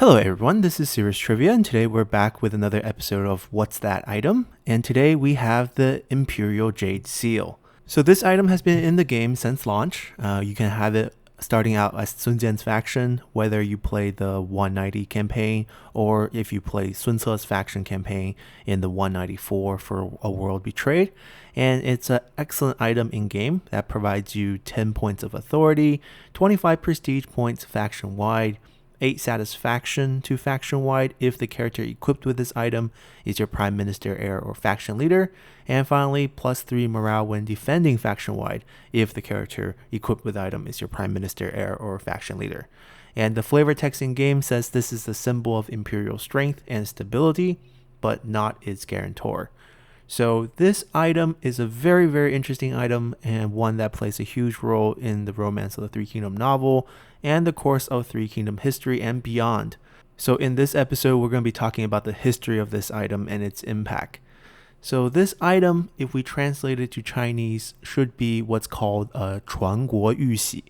Hello everyone, this is Serious Trivia, and today we're back with another episode of What's That Item? And today we have the Imperial Jade Seal. So this item has been in the game since launch. You can have it starting out as Sun Jian's faction, whether you play the 190 campaign or if you play Sun Ce's faction campaign in the 194 for A World Betrayed. And it's an excellent item in game that provides you 10 points of authority, 25 prestige points faction wide, 8 satisfaction to faction wide if the character equipped with this item is your prime minister, heir, or faction leader, and finally plus 3 morale when defending faction wide if the character equipped with the item is your prime minister, heir, or faction leader. And the flavor text in game says this is the symbol of imperial strength and stability, but not its guarantor. So this item is a very, very interesting item and one that plays a huge role in the Romance of the Three Kingdom novel and the course of Three Kingdom history and beyond. So in this episode, we're going to be talking about the history of this item and its impact. So this item, if we translate it to Chinese, should be what's called a 传国玉玺.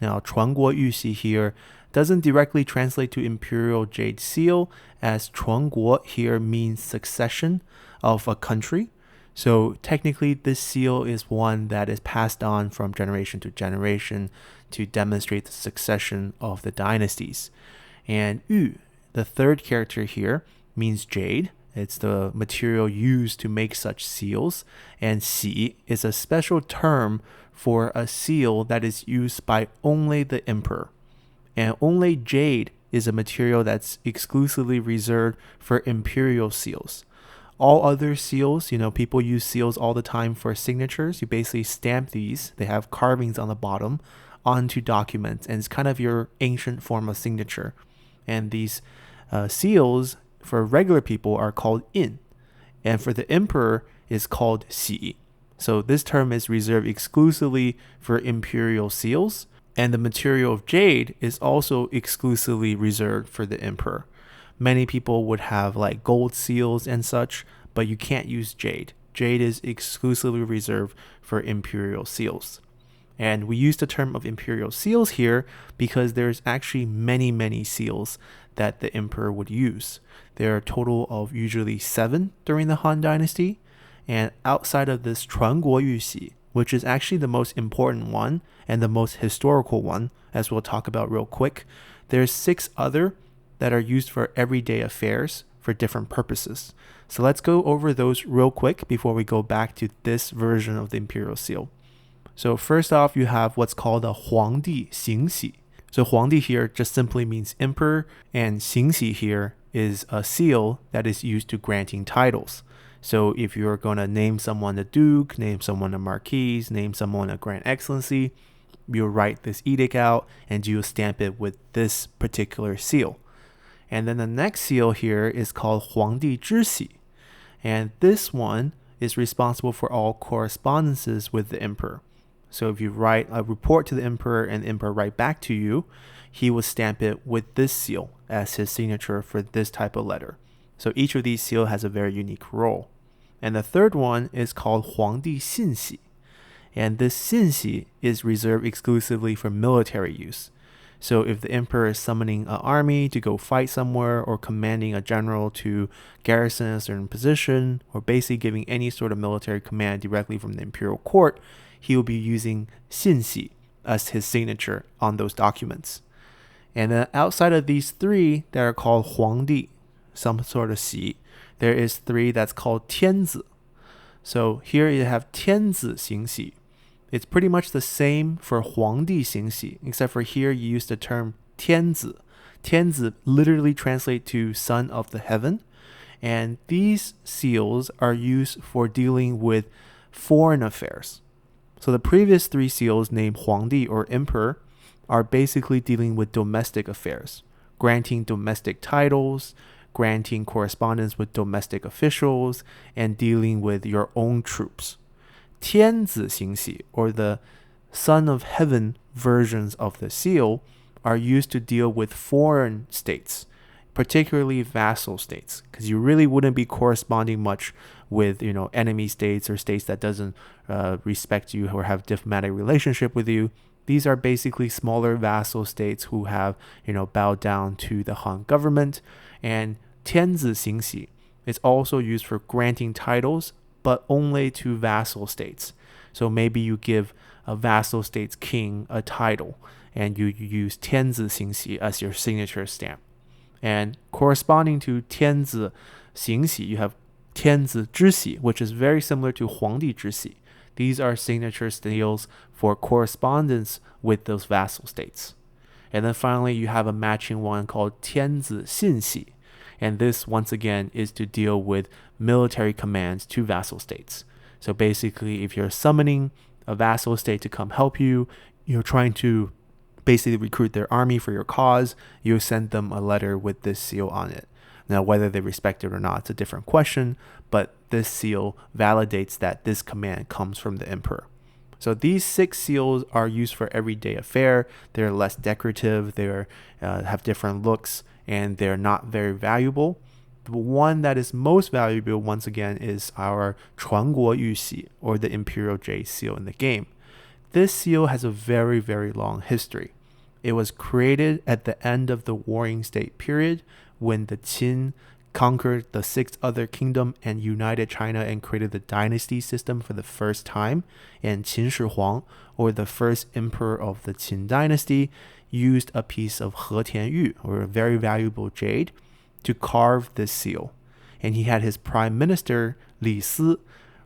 Now, 传国玉玺 here doesn't directly translate to Imperial Jade Seal, as 传国 here means succession of a country. So technically this seal is one that is passed on from generation to generation to demonstrate the succession of the dynasties. And Yu, the third character here, means jade. It's the material used to make such seals. And Xi is a special term for a seal that is used by only the emperor. And only jade is a material that's exclusively reserved for imperial seals. All other seals, people use seals all the time for signatures. You basically stamp these. They have carvings on the bottom onto documents, and it's kind of your ancient form of signature. And these seals for regular people are called in, and for the emperor is called xi. So this term is reserved exclusively for imperial seals, and the material of jade is also exclusively reserved for the emperor. Many people would have like gold seals and such, but you can't use jade. Jade is exclusively reserved for imperial seals. And we use the term of imperial seals here because there's actually many, many seals that the emperor would use. There are a total of usually 7 during the Han Dynasty. And outside of this 传国玉玺, which is actually the most important one and the most historical one, as we'll talk about real quick, there's 6 other that are used for everyday affairs for different purposes. So let's go over those real quick before we go back to this version of the imperial seal. So first off, you have what's called a 皇帝行玺. So 皇帝 here just simply means emperor, and 行玺 here is a seal that is used to granting titles. So if you're going to name someone a duke, name someone a marquis, name someone a grand excellency, you'll write this edict out and you'll stamp it with this particular seal. And then the next seal here is called 皇帝之玺. And this one is responsible for all correspondences with the emperor. So if you write a report to the emperor and the emperor write back to you, he will stamp it with this seal as his signature for this type of letter. So each of these seals has a very unique role. And the third one is called 皇帝信玺. And this 信玺 is reserved exclusively for military use. So if the emperor is summoning an army to go fight somewhere or commanding a general to garrison a certain position or basically giving any sort of military command directly from the imperial court, he will be using 信玺 as his signature on those documents. And then outside of these 3 that are called 皇帝, some sort of 玺, there is 3 that's called 天子. So here you have 天子行玺. It's pretty much the same for 皇帝行玺, except for here you use the term 天子. 天子 literally translate to son of the heaven. And these seals are used for dealing with foreign affairs. So the previous 3 seals named 皇帝 or emperor are basically dealing with domestic affairs, granting domestic titles, granting correspondence with domestic officials, and dealing with your own troops. 天子行玺, or the son of heaven versions of the seal, are used to deal with foreign states, particularly vassal states, because you really wouldn't be corresponding much with enemy states or states that doesn't respect you or have diplomatic relationship with you. These are basically smaller vassal states who have, bowed down to the Han government. And 天子行喜 is also used for granting titles, but only to vassal states. So maybe you give a vassal state's king a title, and you use 天子行喜 as your signature stamp. And corresponding to 天子行喜, you have 天子之喜, which is very similar to 皇帝之喜. These are signature seals for correspondence with those vassal states. And then finally, you have a matching one called 天子信喜. And this, once again, is to deal with military commands to vassal states. So basically, if you're summoning a vassal state to come help you, you're trying to basically recruit their army for your cause, you send them a letter with this seal on it. Now, whether they respect it or not, it's a different question, but this seal validates that this command comes from the emperor. So these 6 seals are used for everyday affair. They're less decorative, they have different looks, and they're not very valuable. The one that is most valuable, once again, is our 传国玉玺, or the Imperial Jade Seal in the game. This seal has a very, very long history. It was created at the end of the Warring State period when the Qin conquered the 6 other kingdom and united China and created the dynasty system for the first time. And Qin Shi Huang, or the first emperor of the Qin dynasty, used a piece of He Tian Yu, or a very valuable jade, to carve this seal. And he had his prime minister, Li Si,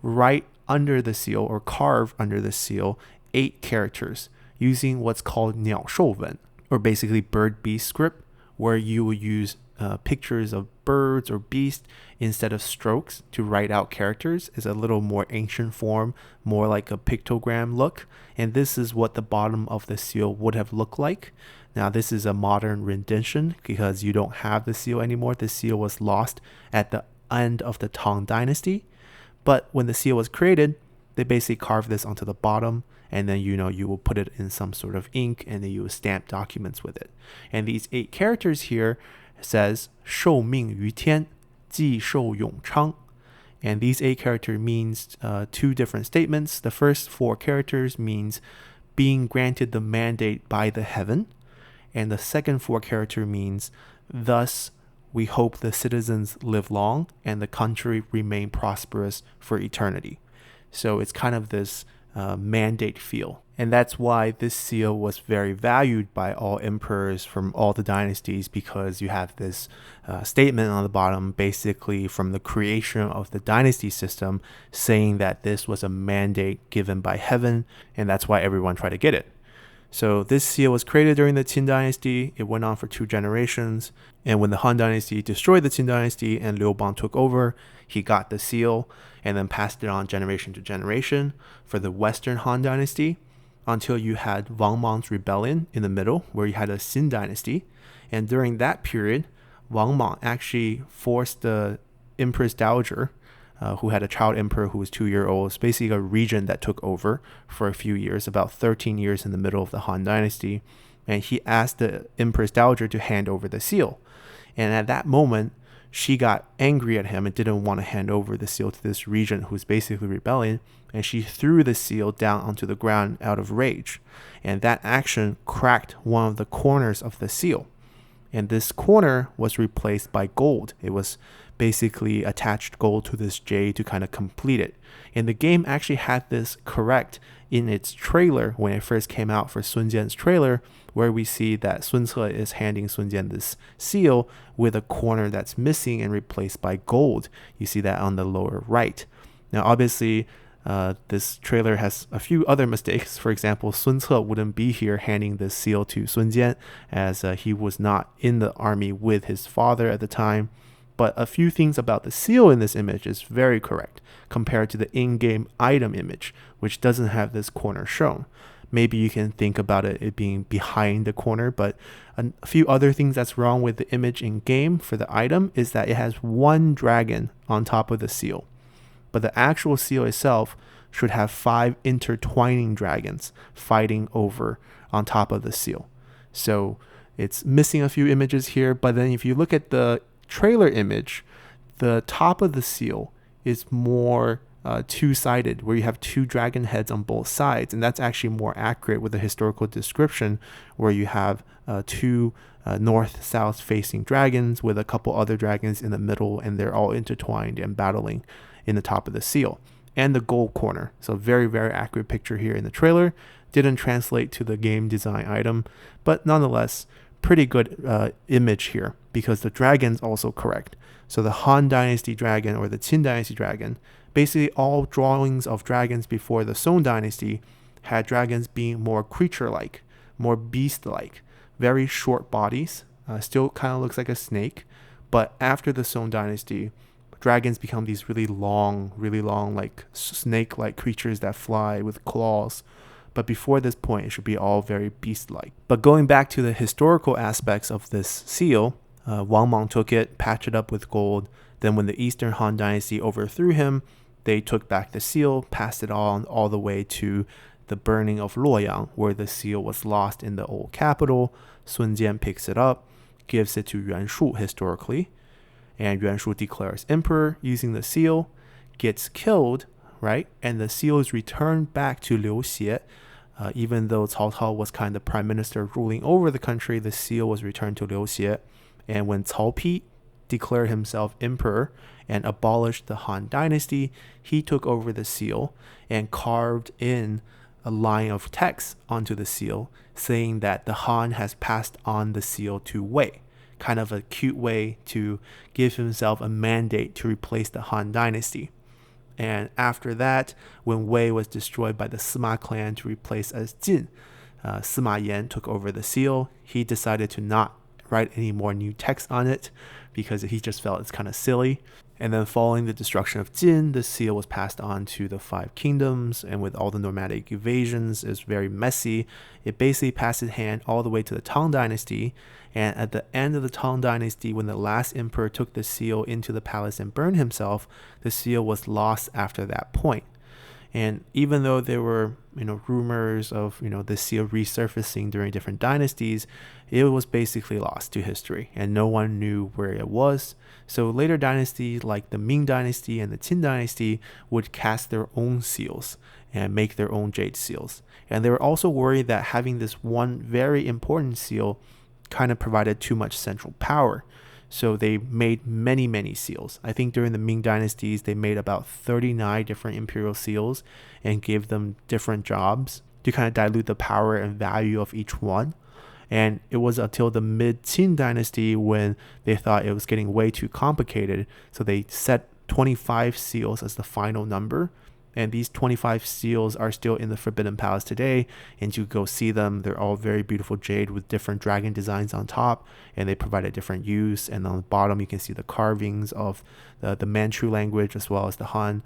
write under the seal, or carve under the seal, 8 characters using what's called 鸟兽文, or basically bird-beast script, where you will use pictures of birds or beasts instead of strokes to write out characters. Is a little more ancient form, more like a pictogram look. And this is what the bottom of the seal would have looked like. Now, this is a modern rendition because you don't have the seal anymore. The seal was lost at the end of the Tang Dynasty. But when the seal was created, they basically carved this onto the bottom, and then you will put it in some sort of ink, and then you will stamp documents with it. And these 8 characters here says 受命于天，既寿永昌. And these 8 characters means 2 different statements. The first 4 characters means being granted the mandate by the heaven. And the second 4 character means, thus we hope the citizens live long and the country remain prosperous for eternity. So it's kind of this mandate feel. And that's why this seal was very valued by all emperors from all the dynasties, because you have this statement on the bottom, basically from the creation of the dynasty system, saying that this was a mandate given by heaven, and that's why everyone tried to get it. So this seal was created during the Qin dynasty. It went on for 2 generations. And when the Han dynasty destroyed the Qin dynasty and Liu Bang took over, he got the seal and then passed it on generation to generation for the Western Han dynasty, until you had Wang Mang's rebellion in the middle, where you had a Xin dynasty. And during that period, Wang Mang actually forced the Empress Dowager, who had a child emperor who was 2-year old. It's basically a regent that took over for a few years, about 13 years in the middle of the Han dynasty. And he asked the Empress Dowager to hand over the seal. And at that moment, she got angry at him and didn't want to hand over the seal to this regent who was basically rebelling. And she threw the seal down onto the ground out of rage. And that action cracked one of the corners of the seal. And this corner was replaced by gold. It was basically attached gold to this jade to kind of complete it. And the game actually had this correct in its trailer when it first came out for Sun Jian's trailer, where we see that Sun Ce is handing Sun Jian this seal with a corner that's missing and replaced by gold. You see that on the lower right. Now, obviously, this trailer has a few other mistakes. For example, Sun Ce wouldn't be here handing this seal to Sun Jian, as he was not in the army with his father at the time. But a few things about the seal in this image is very correct compared to the in-game item image, which doesn't have this corner shown. Maybe you can think about it being behind the corner, but a few other things that's wrong with the image in-game for the item is that it has 1 dragon on top of the seal. But the actual seal itself should have 5 intertwining dragons fighting over on top of the seal. So it's missing a few images here, but then if you look at the trailer image, the top of the seal is more two-sided, where you have two dragon heads on both sides, and that's actually more accurate with the historical description, where you have two north-south facing dragons with a couple other dragons in the middle, and they're all intertwined and battling in the top of the seal, and the gold corner. So very, very accurate picture here in the trailer. Didn't translate to the game design item, but nonetheless, pretty good image here, because the dragon's also correct. So the Han Dynasty dragon or the Qin Dynasty dragon, basically all drawings of dragons before the Song Dynasty had dragons being more creature-like, more beast-like, very short bodies, still kind of looks like a snake. But after the Song Dynasty, dragons become these really long, like snake-like creatures that fly with claws. But before this point, it should be all very beast-like. But going back to the historical aspects of this seal, Wang Mang took it, patched it up with gold. Then when the Eastern Han Dynasty overthrew him, they took back the seal, passed it on all the way to the burning of Luoyang, where the seal was lost in the old capital. Sun Jian picks it up, gives it to Yuan Shu historically, and Yuan Shu declares emperor using the seal, gets killed, right? And the seal is returned back to Liu Xie. Even though Cao Cao was kind of prime minister ruling over the country, the seal was returned to Liu Xie. And when Cao Pi declared himself emperor and abolished the Han Dynasty, he took over the seal and carved in a line of text onto the seal saying that the Han has passed on the seal to Wei. Kind of a cute way to give himself a mandate to replace the Han Dynasty. And after that, when Wei was destroyed by the Sima clan to replace as Jin, Sima Yan took over the seal. He decided to not write any more new text on it because he just felt it's kind of silly. And then following the destruction of Jin, the seal was passed on to the Five Kingdoms, and with all the nomadic invasions, it's very messy. It basically passed its hand all the way to the Tang Dynasty, and at the end of the Tang Dynasty, when the last emperor took the seal into the palace and burned himself, the seal was lost after that point. And even though there were, rumors of, the seal resurfacing during different dynasties, it was basically lost to history and no one knew where it was. So later dynasties like the Ming Dynasty and the Qin Dynasty would cast their own seals and make their own jade seals. And they were also worried that having this one very important seal kind of provided too much central power. So they made many, many seals. I think during the Ming dynasties, they made about 39 different imperial seals and gave them different jobs to kind of dilute the power and value of each one. And it was until the mid-Qin dynasty when they thought it was getting way too complicated. So they set 25 seals as the final number. And these 25 seals are still in the Forbidden Palace today, and you go see them. They're all very beautiful jade with different dragon designs on top, and they provide a different use. And on the bottom, you can see the carvings of the Manchu language as well as the Han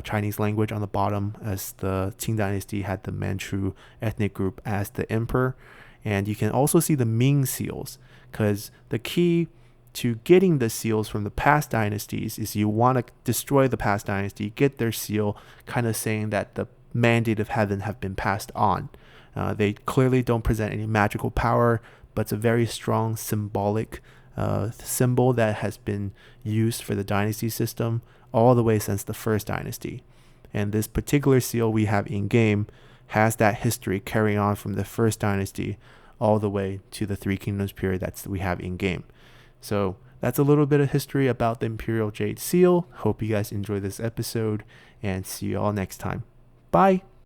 Chinese language on the bottom, as the Qing Dynasty had the Manchu ethnic group as the emperor. And you can also see the Ming seals, because the key to getting the seals from the past dynasties is you want to destroy the past dynasty, get their seal, kind of saying that the mandate of heaven have been passed on. They clearly don't present any magical power, but it's a very strong symbolic symbol that has been used for the dynasty system all the way since the first dynasty. And this particular seal we have in game has that history carrying on from the first dynasty all the way to the Three Kingdoms period that we have in game. So that's a little bit of history about the Imperial Jade Seal. Hope you guys enjoyed this episode, and see you all next time. Bye!